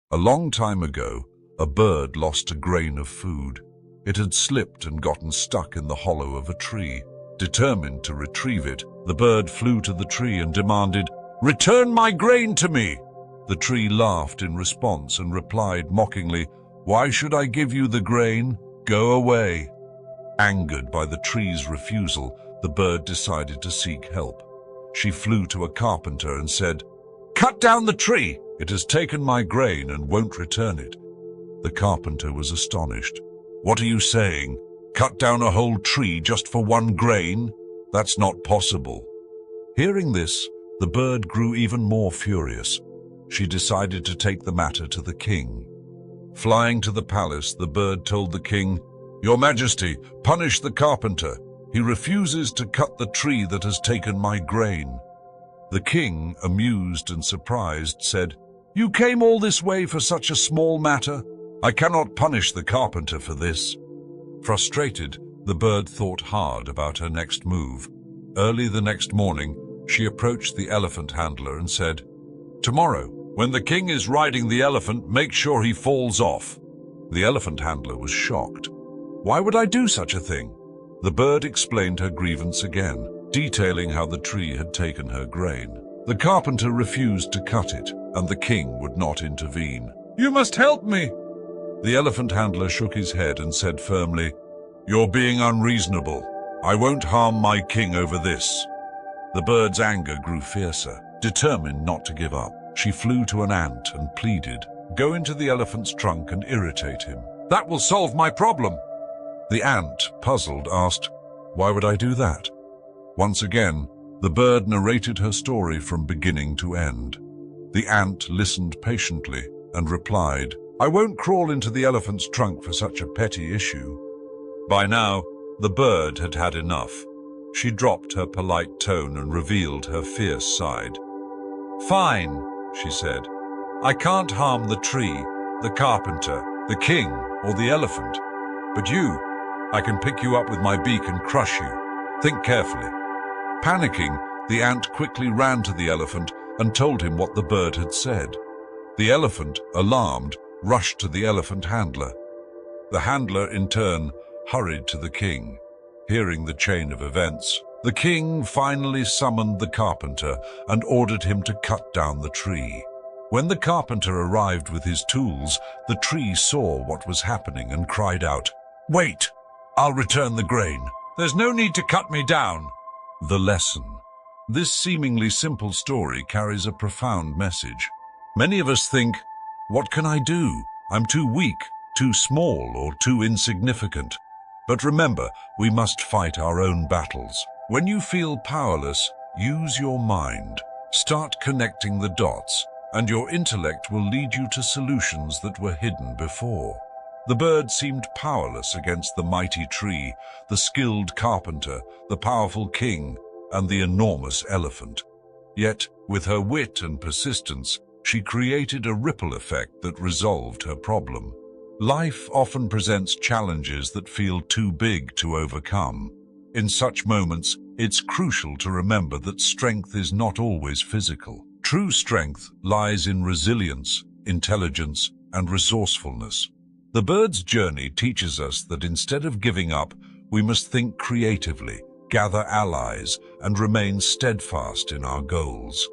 A long time ago, a bird lost a grain of food. It had slipped and gotten stuck in the hollow of a tree. Determined to retrieve it, the bird flew to the tree and demanded, "Return my grain to me!" The tree laughed in response and replied mockingly, "Why should I give you the grain? Go away." Angered by the tree's refusal, the bird decided to seek help. She flew to a carpenter and said, "Cut down the tree! It has taken my grain and won't return it." The carpenter was astonished. "What are you saying? Cut down a whole tree just for one grain? That's not possible." Hearing this, the bird grew even more furious. She decided to take the matter to the king. Flying to the palace, the bird told the king, "Your Majesty, punish the carpenter. He refuses to cut the tree that has taken my grain." The king, amused and surprised, said, "You came all this way for such a small matter? I cannot punish the carpenter for this." Frustrated, the bird thought hard about her next move. Early the next morning, she approached the elephant handler and said, "Tomorrow, when the king is riding the elephant, make sure he falls off." The elephant handler was shocked. "Why would I do such a thing?" The bird explained her grievance again, detailing how the tree had taken her grain. The carpenter refused to cut it, and the king would not intervene. "You must help me!" The elephant handler shook his head and said firmly, "You're being unreasonable. I won't harm my king over this." The bird's anger grew fiercer. Determined not to give up, she flew to an ant and pleaded, "Go into the elephant's trunk and irritate him. That will solve my problem." The ant, puzzled, asked, "Why would I do that?" Once again, the bird narrated her story from beginning to end. The ant listened patiently and replied, "I won't crawl into the elephant's trunk for such a petty issue." By now, the bird had had enough. She dropped her polite tone and revealed her fierce side. "Fine," she said. "I can't harm the tree, the carpenter, the king, or the elephant. But you, I can pick you up with my beak and crush you. Think carefully." Panicking, the ant quickly ran to the elephant and told him what the bird had said. The elephant, alarmed, rushed to the elephant handler. The handler, in turn, hurried to the king. Hearing the chain of events, the king finally summoned the carpenter and ordered him to cut down the tree. When the carpenter arrived with his tools, the tree saw what was happening and cried out, "Wait! I'll return the grain. There's no need to cut me down." The lesson. This seemingly simple story carries a profound message. Many of us think, "What can I do? I'm too weak, too small, or too insignificant." But remember, we must fight our own battles. When you feel powerless, use your mind. Start connecting the dots, and your intellect will lead you to solutions that were hidden before. The bird seemed powerless against the mighty tree, the skilled carpenter, the powerful king, and the enormous elephant. Yet, with her wit and persistence, she created a ripple effect that resolved her problem. Life often presents challenges that feel too big to overcome. In such moments, it's crucial to remember that strength is not always physical. True strength lies in resilience, intelligence, and resourcefulness. The bird's journey teaches us that instead of giving up, we must think creatively, gather allies, and remain steadfast in our goals.